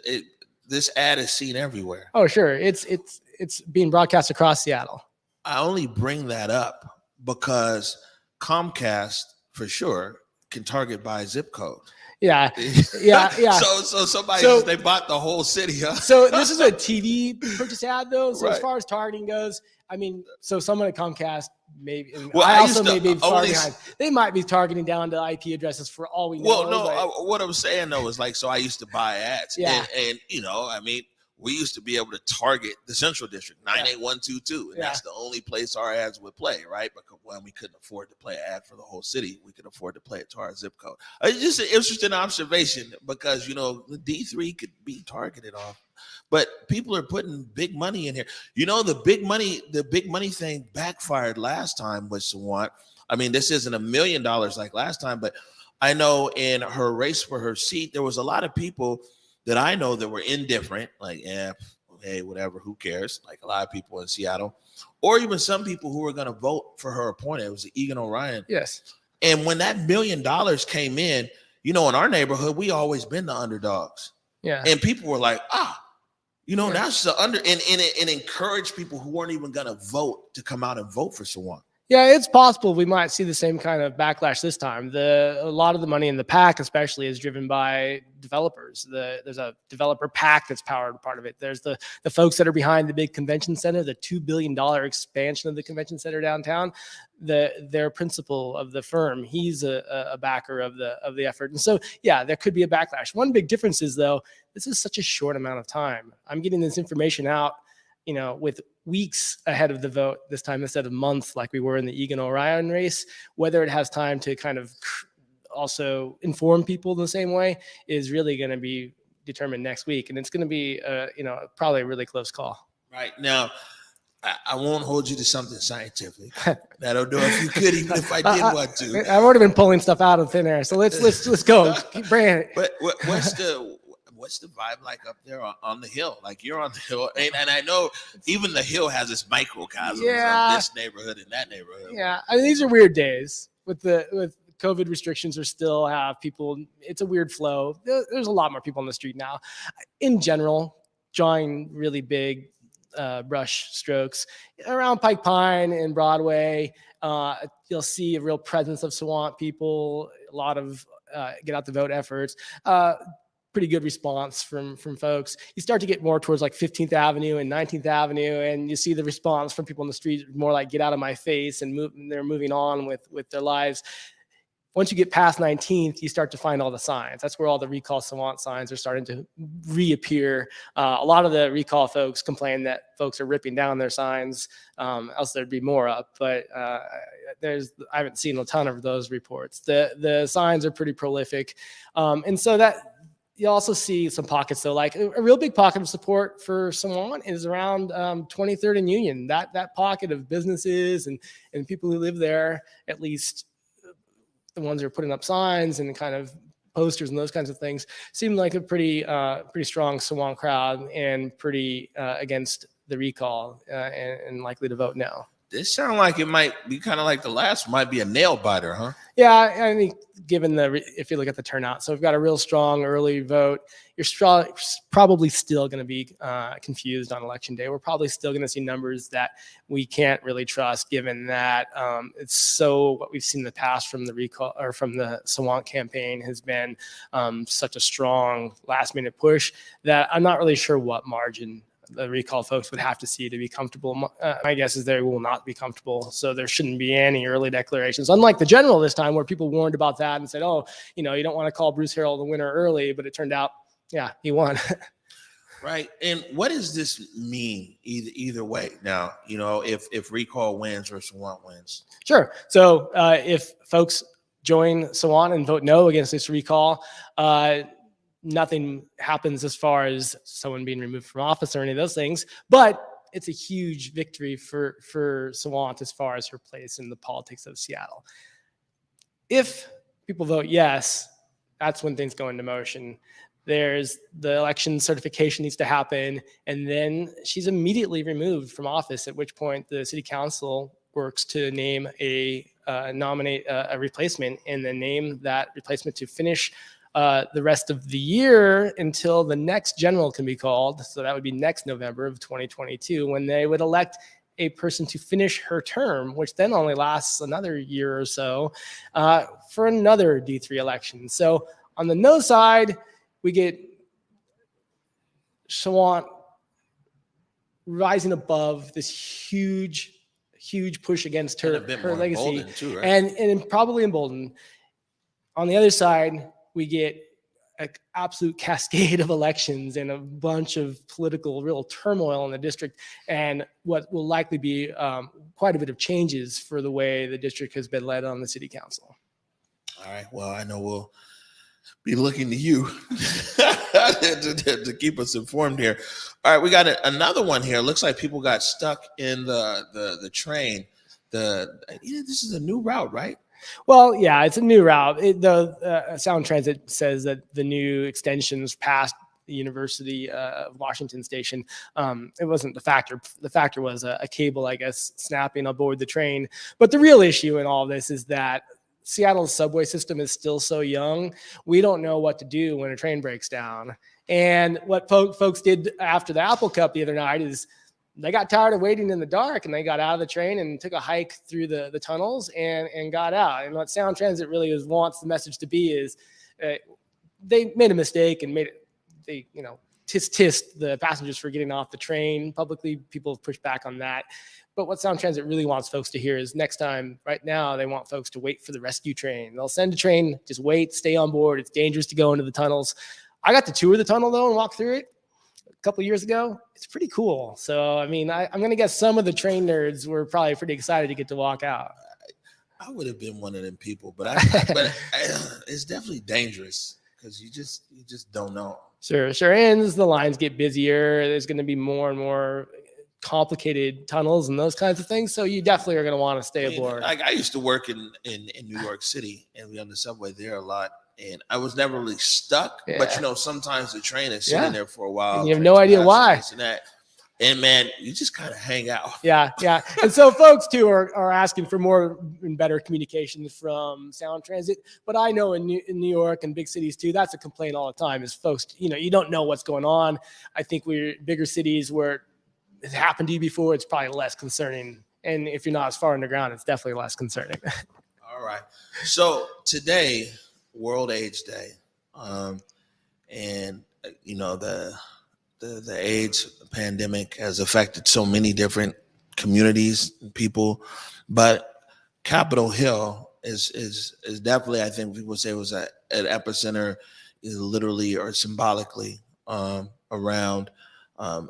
this ad is seen everywhere. Oh, sure. It's being broadcast across Seattle. I only bring that up because Comcast, for sure, can target by zip code. Yeah. So somebody they bought the whole city. Huh? So this is a TV purchase ad, though. So right. As far as targeting goes, I mean, so someone at Comcast maybe. Well, I also may be far behind. They might be targeting down to IP addresses for all we know. Well, no. What I'm saying though is so I used to buy ads. Yeah. And I mean, we used to be able to target the Central District 98122, and that's the only place our ads would play, right? Because when we couldn't afford to play an ad for the whole city, we could afford to play it to our zip code. It's just an interesting observation because the D3 could be targeted off, but people are putting big money in here. The big money thing backfired last time with Sawant. I mean, this isn't $1 million like last time, but I know in her race for her seat, there was a lot of people that I know that were indifferent, like, hey, whatever, who cares? Like a lot of people in Seattle, or even some people who were going to vote for her opponent. It was Egan Orion. Yes. And when that $1 million came in, in our neighborhood, we always been the underdogs. Yeah. And people were like, that's the and encourage people who weren't even going to vote to come out and vote for Sawant. Yeah, it's possible we might see the same kind of backlash this time. A lot of the money in the PAC, especially, is driven by developers. There's a developer PAC that's powered part of it. There's the folks that are behind the big convention center, the $2 billion expansion of the convention center downtown. Their principal of the firm, he's a backer of the effort. And so, yeah, there could be a backlash. One big difference is, though, this is such a short amount of time. I'm getting this information out, with weeks ahead of the vote this time instead of months like we were in the Egan Orion race. Whether it has time to kind of also inform people in the same way is really going to be determined next week. And it's going to be, probably a really close call. Right. Now, I won't hold you to something scientific. That'll do if you could, even if I did want to. I've already been pulling stuff out of thin air. So let's go. Keep bringing it. But what's the vibe like up there on the hill? Like you're on the hill, and I know even the hill has its microcosms of this neighborhood and that neighborhood. Yeah, I mean, these are weird days with COVID restrictions are still have people. It's a weird flow. There's a lot more people on the street now. In general, drawing really big brush strokes around Pike Pine and Broadway. You'll see a real presence of Sawant people. A lot of get out the vote efforts. Pretty good response from folks. You start to get more towards like 15th Avenue and 19th Avenue, and you see the response from people on the street more like get out of my face, and they're moving on with their lives. Once you get past 19th, you start to find all the signs. That's where all the recall Sawant signs are starting to reappear. A lot of the recall folks complain that folks are ripping down their signs, else there'd be more up. But I haven't seen a ton of those reports. The signs are pretty prolific, and so that. You also see some pockets, though, like a real big pocket of support for Sawant is around 23rd and Union. That pocket of businesses and people who live there, at least the ones who are putting up signs and kind of posters and those kinds of things, seem like a pretty strong Sawant crowd and pretty against the recall and likely to vote no. This sounds like it might be kind of like the last, might be a nail biter, huh? Yeah, I mean, given if you look at the turnout, so we've got a real strong early vote. You're probably still going to be confused on election day. We're probably still going to see numbers that we can't really trust, given that it's so what we've seen in the past from the recall or from the Sawant campaign has been such a strong last minute push that I'm not really sure what margin the recall folks would have to see to be comfortable. My guess is they will not be comfortable. So there shouldn't be any early declarations. Unlike the general this time where people warned about that and said, oh, you don't want to call Bruce Harrell the winner early, but it turned out, yeah, he won. Right. And what does this mean either way? Now, if recall wins or Sawant wins? Sure. So if folks join Sawant and vote no against this recall, nothing happens as far as someone being removed from office or any of those things. But it's a huge victory for Sawant as far as her place in the politics of Seattle. If people vote yes, that's when things go into motion. There's the election certification needs to happen, and then she's immediately removed from office, at which point the city council works to name nominate a replacement, and then name that replacement to finish the rest of the year until the next general can be called. So that would be next November of 2022, when they would elect a person to finish her term, which then only lasts another year or so for another D3 election. So on the no side, we get Sawant rising above this huge push against her, her legacy, too, right? and probably emboldened. On the other side, we get an absolute cascade of elections and a bunch of political real turmoil in the district, and what will likely be quite a bit of changes for the way the district has been led on the city council. All right. Well, I know we'll be looking to you to keep us informed here. All right, we got another one here. Looks like people got stuck in the train. This is a new route, right? Well, yeah, it's a new route. The Sound Transit says that the new extensions past the University of Washington station, it wasn't the factor. The factor was a cable, I guess, snapping aboard the train. But the real issue in all this is that Seattle's subway system is still so young. We don't know what to do when a train breaks down. And what folks did after the Apple Cup the other night is they got tired of waiting in the dark, and they got out of the train and took a hike through the tunnels and got out. And what Sound Transit really wants the message to be is they made a mistake and tissed the passengers for getting off the train publicly. People have pushed back on that. But what Sound Transit really wants folks to hear is next time, right now, they want folks to wait for the rescue train. They'll send a train, just wait, stay on board. It's dangerous to go into the tunnels. I got to tour the tunnel, though, and walk through it a couple years ago. It's pretty cool. So, I mean, I'm going to guess some of the train nerds were probably pretty excited to get to walk out. I would have been one of them people, but it's definitely dangerous because you just don't know. Sure. And as the lines get busier, there's going to be more and more complicated tunnels and those kinds of things. So you definitely are going to want to stay aboard. I used to work in New York City, and we on the subway there a lot. And I was never really stuck, but sometimes the train is sitting there for a while. And you have no idea why. And man, you just kind of hang out. Yeah. And so folks too are asking for more and better communication from Sound Transit. But I know in New York and big cities too, that's a complaint all the time is folks, you don't know what's going on. I think we're bigger cities where it's happened to you before, it's probably less concerning. And if you're not as far underground, it's definitely less concerning. All right. So today, World AIDS Day. And the AIDS pandemic has affected so many different communities and people, but Capitol Hill is definitely, I think people say, was an epicenter, literally or symbolically, around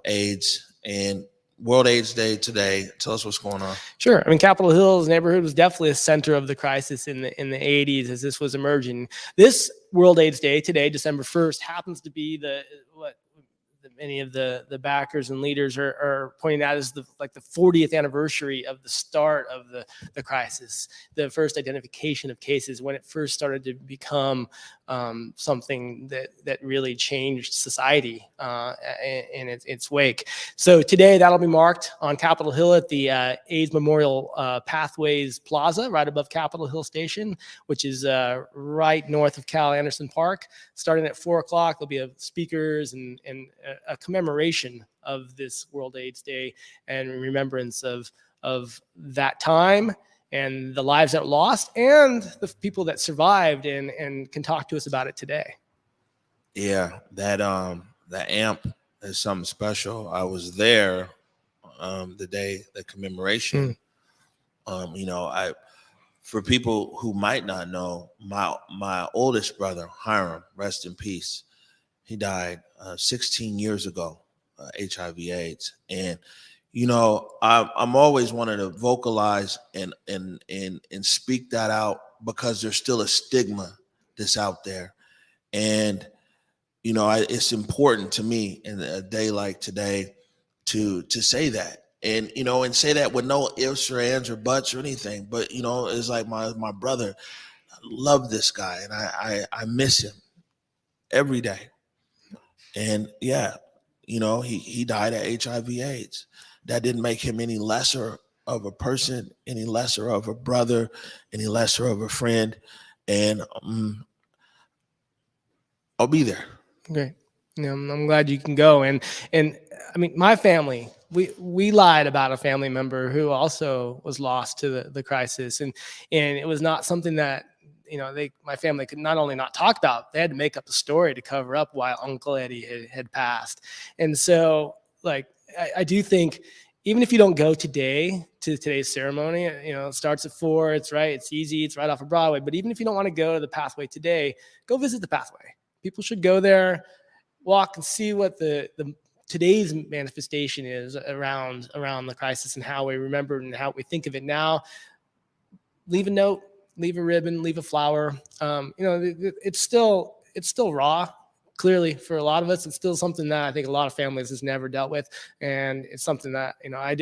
AIDS. And World AIDS Day today. Tell us what's going on. Sure. I mean, Capitol Hill's neighborhood was definitely a center of the crisis in the 80s as this was emerging. This World AIDS Day today, December 1st, happens to be what many of the backers and leaders are pointing out as the 40th anniversary of the start of the crisis, the first identification of cases when it first started to become something that really changed society in its wake. So today that'll be marked on Capitol Hill at the AIDS Memorial Pathways Plaza, right above Capitol Hill Station, which is right north of Cal Anderson Park. Starting at 4:00, there'll be speakers and a commemoration of this World AIDS Day and remembrance of that time and the lives that were lost and the people that survived and can talk to us about it today. Yeah, that amp is something special. I was there the day, the commemoration. For people who might not know, my oldest brother, Hiram, rest in peace, he died 16 years ago, HIV/AIDS. And I'm always wanting to vocalize and speak that out because there's still a stigma that's out there. And it's important to me in a day like today to say that, and and say that with no ifs or ands or buts or anything. But it's like my brother. I love this guy, and I miss him every day. And yeah, he died of HIV/AIDS. That didn't make him any lesser of a person, any lesser of a brother, any lesser of a friend. And I'll be there. Great. I'm glad you can go. And I mean, my family, we lied about a family member who also was lost to the crisis. And it was not something that, my family could not only not talk about, they had to make up a story to cover up why Uncle Eddie had passed. And so, like, I do think, even if you don't go today to today's ceremony, it starts at 4. It's right. It's easy. It's right off of Broadway. But even if you don't want to go to the Pathway today, go visit the Pathway. People should go there, walk and see what the today's manifestation is around the crisis and how we remember and how we think of it now. Leave a note, leave a ribbon, leave a flower. It's still raw. Clearly, for a lot of us, it's still something that I think a lot of families has never dealt with, and it's something that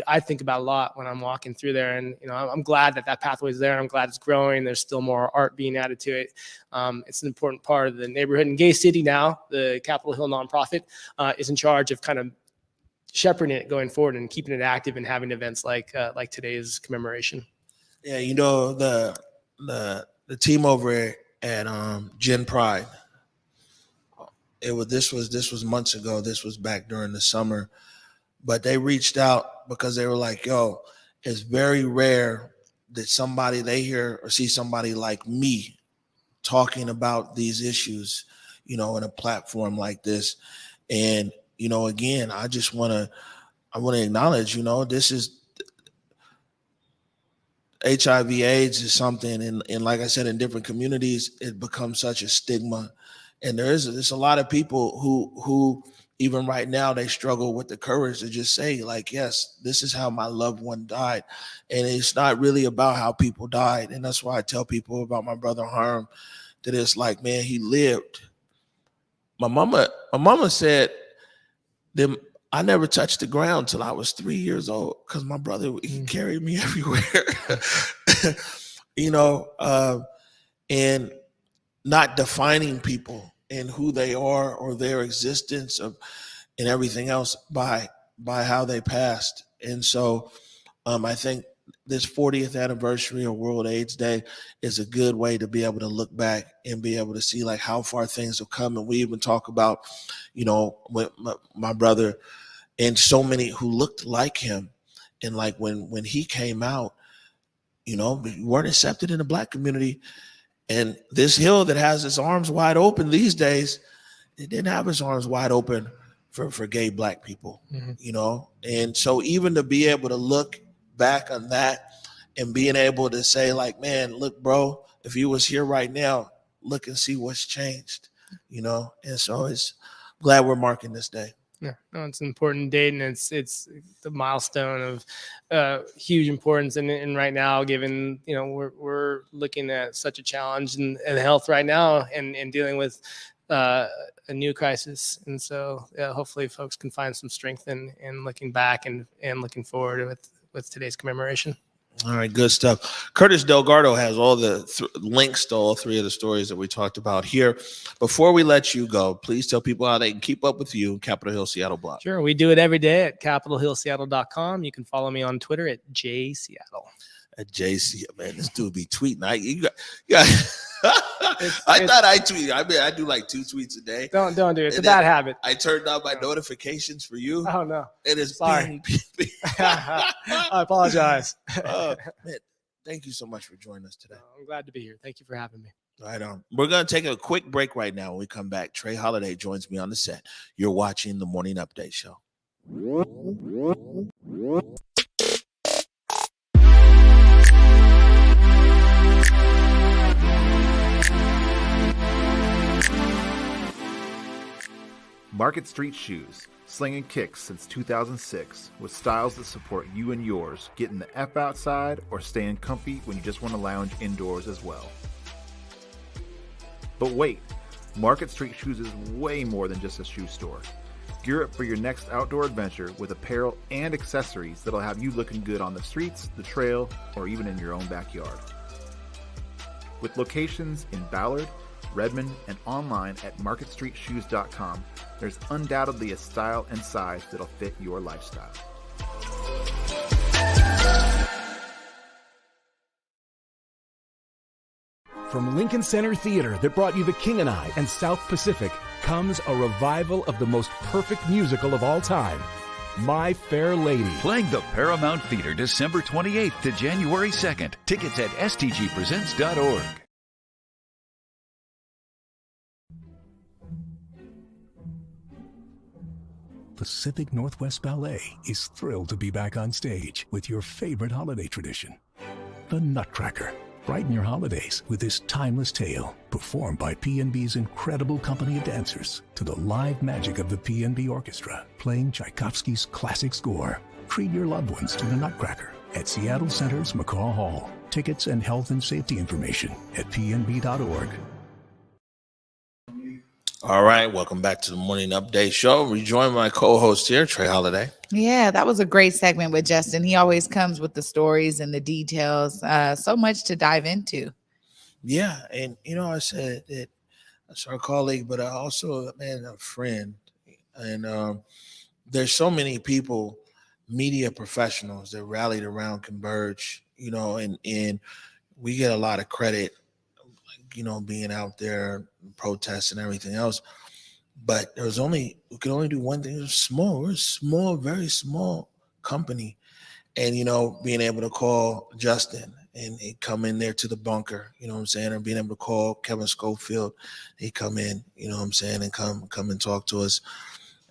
I think about a lot when I'm walking through there. And I'm glad that pathway is there. I'm glad it's growing. There's still more art being added to it. It's an important part of the neighborhood. In Gay City now, the Capitol Hill nonprofit is in charge of kind of shepherding it going forward and keeping it active and having events like today's commemoration. Yeah, the team over at Gen Pride. This was months ago. This was back during the summer, but they reached out because they were like, "Yo, it's very rare that they hear or see somebody like me talking about these issues, in a platform like this." And again, I want to acknowledge, this is HIV/AIDS is something, and like I said, in different communities, it becomes such a stigma. And there's a lot of people who even right now, they struggle with the courage to just say, like, yes, this is how my loved one died. And it's not really about how people died. And that's why I tell people about my brother Harm, that it's like, man, he lived. My mama said that I never touched the ground till I was 3 years old, because my brother, he carried me everywhere. And not defining people and who they are or their existence and everything else by how they passed. And so I think this 40th anniversary of World AIDS Day is a good way to be able to look back and be able to see like how far things have come. And we even talk about, with my brother and so many who looked like him. And like when he came out, we weren't accepted in the Black community. And this hill that has its arms wide open these days, it didn't have its arms wide open for gay Black people, And so even to be able to look back on that and being able to say like, man, look, bro, if you was here right now, look and see what's changed, And so it's glad we're marking this day. Yeah, no, it's an important date, and it's the milestone of huge importance. And right now, given we're looking at such a challenge in health right now, and dealing with a new crisis, and so hopefully folks can find some strength in looking back and looking forward with today's commemoration. All right, good stuff. Curtis Delgado has all the links to all three of the stories that we talked about here. Before we let you go, please tell people how they can keep up with you, Capitol Hill Seattle blog. Sure, we do it every day at CapitolHillSeattle.com. You can follow me on Twitter at JSeattle. At JC, man, this dude be tweeting. I thought I tweet. I mean, I do like 2 tweets a day. Don't do it. It's a bad habit. I turned on my notifications for you. Oh no, it is. Sorry. I apologize. Man, thank you so much for joining us today. I'm glad to be here. Thank you for having me. Right on. We're going to take a quick break right now. When we come back, Trey Holiday joins me on the set. You're watching the Morning Update Show. Market Street Shoes, slinging kicks since 2006, with styles that support you and yours, getting the F outside or staying comfy when you just want to lounge indoors as well. But wait, Market Street Shoes is way more than just a shoe store. Gear up for your next outdoor adventure with apparel and accessories that'll have you looking good on the streets, the trail, or even in your own backyard. With locations in Ballard, Redmond, and online at marketstreetshoes.com, there's undoubtedly a style and size that'll fit your lifestyle. From Lincoln Center Theater that brought you The King and I and South Pacific comes a revival of the most perfect musical of all time, My Fair Lady. Playing the Paramount Theater December 28th to January 2nd. Tickets at stgpresents.org. Pacific Northwest Ballet is thrilled to be back on stage with your favorite holiday tradition, the Nutcracker. Brighten your holidays with this timeless tale, performed by PNB's incredible company of dancers to the live magic of the PNB Orchestra, playing Tchaikovsky's classic score. Treat your loved ones to the Nutcracker at Seattle Center's McCaw Hall. Tickets and health and safety information at pnb.org. All right, welcome back to the Morning Update Show. Rejoin my co-host here, Trey Holiday. Yeah, that was a great segment with Justin. He always comes with the stories and the details. So much to dive into. Yeah, and I said that that's our colleague, but I also, a friend. And there's so many people, media professionals that rallied around Converge, and we get a lot of credit, being out there, protests and everything else. But we could only do one thing. It was small. We're a small, very small company. And, being able to call Justin and he come in there to the bunker, or being able to call Kevin Schofield, he come in, and come and talk to us.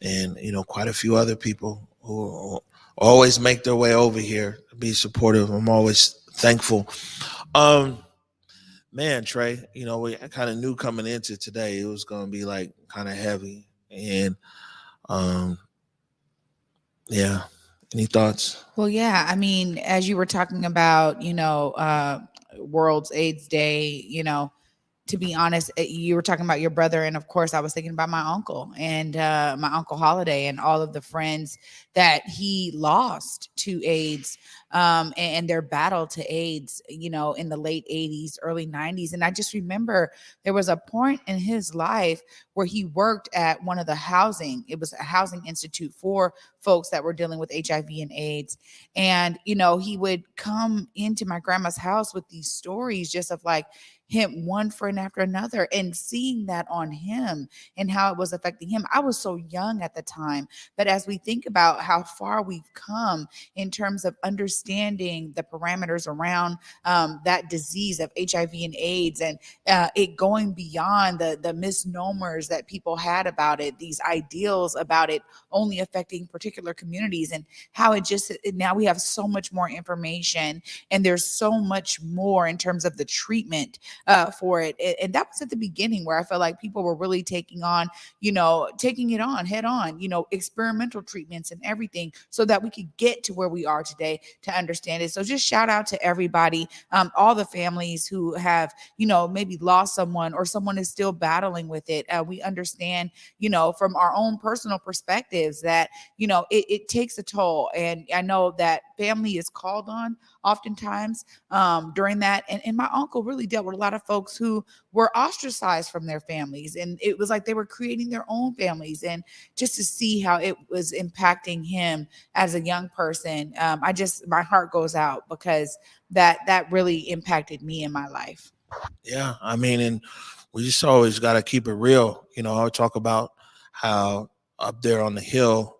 And, quite a few other people who always make their way over here to be supportive. I'm always thankful. Man, Trey, we kind of knew coming into today it was going to be like kind of heavy. And yeah, any thoughts? Well, yeah, as you were talking about, World's AIDS Day, to be honest, you were talking about your brother. And of course, I was thinking about my uncle and my Uncle Holiday and all of the friends that he lost to AIDS and their battle to AIDS, in the late 80s, early 90s. And I just remember there was a point in his life where he worked at it was a housing institute for folks that were dealing with HIV and AIDS. And, he would come into my grandma's house with these stories just of like him, one friend after another, and seeing that on him and how it was affecting him. I was so young at the time, but as we think about how far we've come in terms of understanding the parameters around that disease of HIV and AIDS, and it going beyond the misnomers that people had about it, these ideals about it only affecting particular communities, and how now we have so much more information and there's so much more in terms of the treatment for it. And that was at the beginning where I felt like people were really taking it on head on, experimental treatments and everything, so that we could get to where we are today to understand it. So just shout out to everybody, all the families who have, maybe lost someone or someone is still battling with it. We understand, from our own personal perspectives that, it takes a toll. And I know that family is called on oftentimes during that. And my uncle really dealt with a lot of folks who were ostracized from their families. And it was like they were creating their own families. And just to see how it was impacting him as a young person, my heart goes out, because that really impacted me in my life. Yeah, and we just always got to keep it real. I talk about how up there on the hill,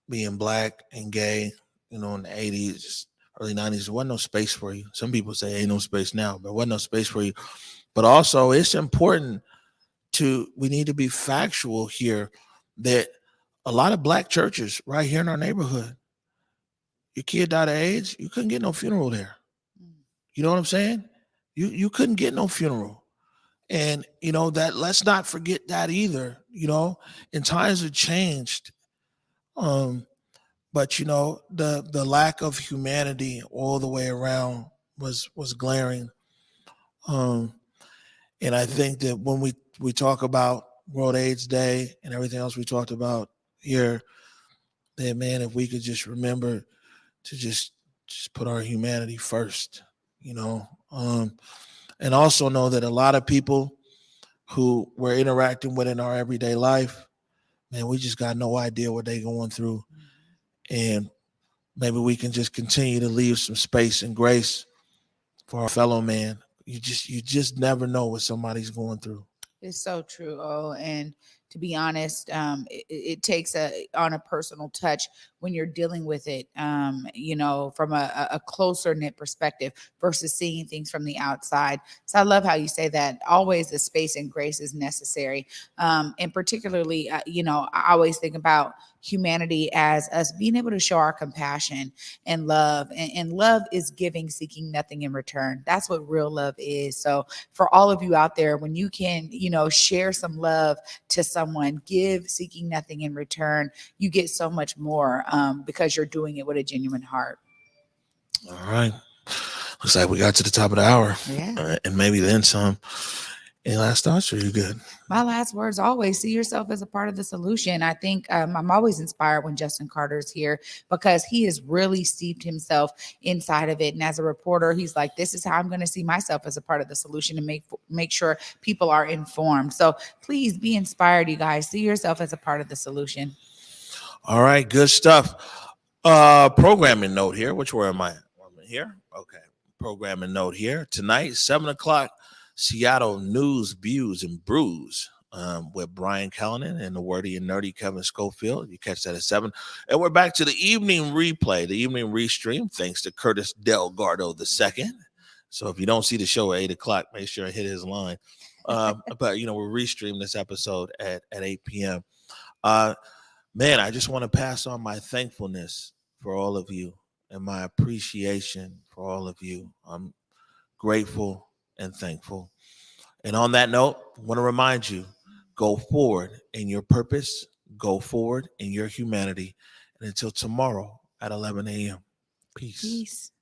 being black and gay, in the 80s, early 90s, there wasn't no space for you. Some people say ain't no space now, but there wasn't no space for you. But also, it's important we need to be factual here that a lot of black churches right here in our neighborhood, your kid died of AIDS, you couldn't get no funeral there. You know what I'm saying? You couldn't get no funeral. And, that let's not forget that either, and times have changed. But, the lack of humanity all the way around was glaring. And I think that when we talk about World AIDS Day and everything else we talked about, here that, man, if we could just remember to just put our humanity first, and also know that a lot of people who we're interacting with in our everyday life, man, we just got no idea what they're going through. And maybe we can just continue to leave some space and grace for our fellow man. You just never know what somebody's going through. It's so true. Oh, and to be honest, it takes on a personal touch when you're dealing with it, from a closer knit perspective versus seeing things from the outside. So I love how you say that always the space and grace is necessary. And particularly, I always think about humanity as us being able to show our compassion and love. And love is giving, seeking nothing in return. That's what real love is. So for all of you out there, when you can, share some love to someone, give, seeking nothing in return, you get so much more because you're doing it with a genuine heart. All right. Looks like we got to the top of the hour. Yeah. And maybe then some. Any last thoughts, or are you good? My last words always: see yourself as a part of the solution. I think I'm always inspired when Justin Carter's here because he has really steeped himself inside of it. And as a reporter, he's like, this is how I'm going to see myself as a part of the solution and make sure people are informed. So please be inspired, you guys. See yourself as a part of the solution. All right, good stuff. Programming note here. Which where am I? Here? Okay. Programming note here. Tonight, 7:00. Seattle News, Views, and Brews with Brian Callanan and the wordy and nerdy Kevin Schofield. You catch that at 7. And we're back to the evening replay, the evening restream, thanks to Curtis Delgado II. So if you don't see the show at 8:00, make sure I hit his line. But, we're restreaming this episode at 8 p.m. Man, I just want to pass on my thankfulness for all of you and my appreciation for all of you. I'm grateful and thankful. And on that note, I want to remind you, go forward in your purpose, go forward in your humanity. And until tomorrow at 11 a.m. Peace. Peace.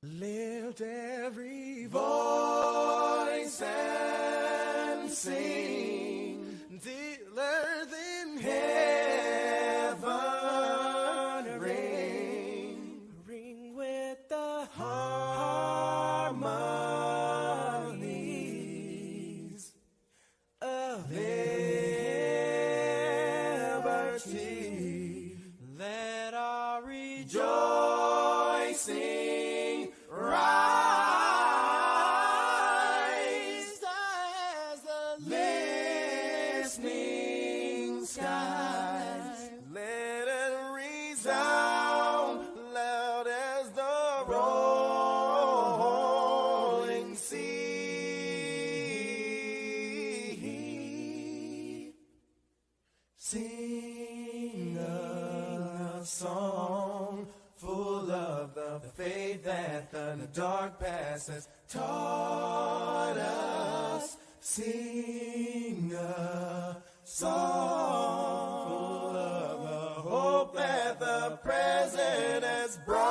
Lift every voice and sing till earth and heaven ring with the harmonies of liberty. Let our rejoicing rise as the listening skies. Let it resound loud as the rolling sea. Sing a song full of the faith that the dark past has taught us. Sing a song full of the hope that the present has brought us.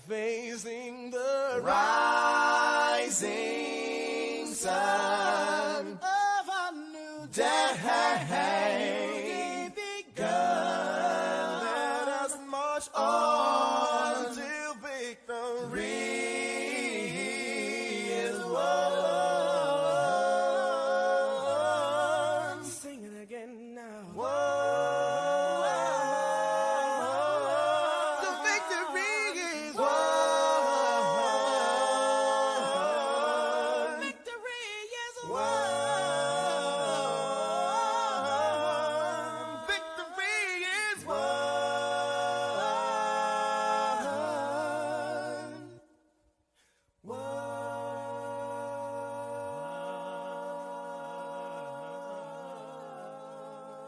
Facing the rising sun.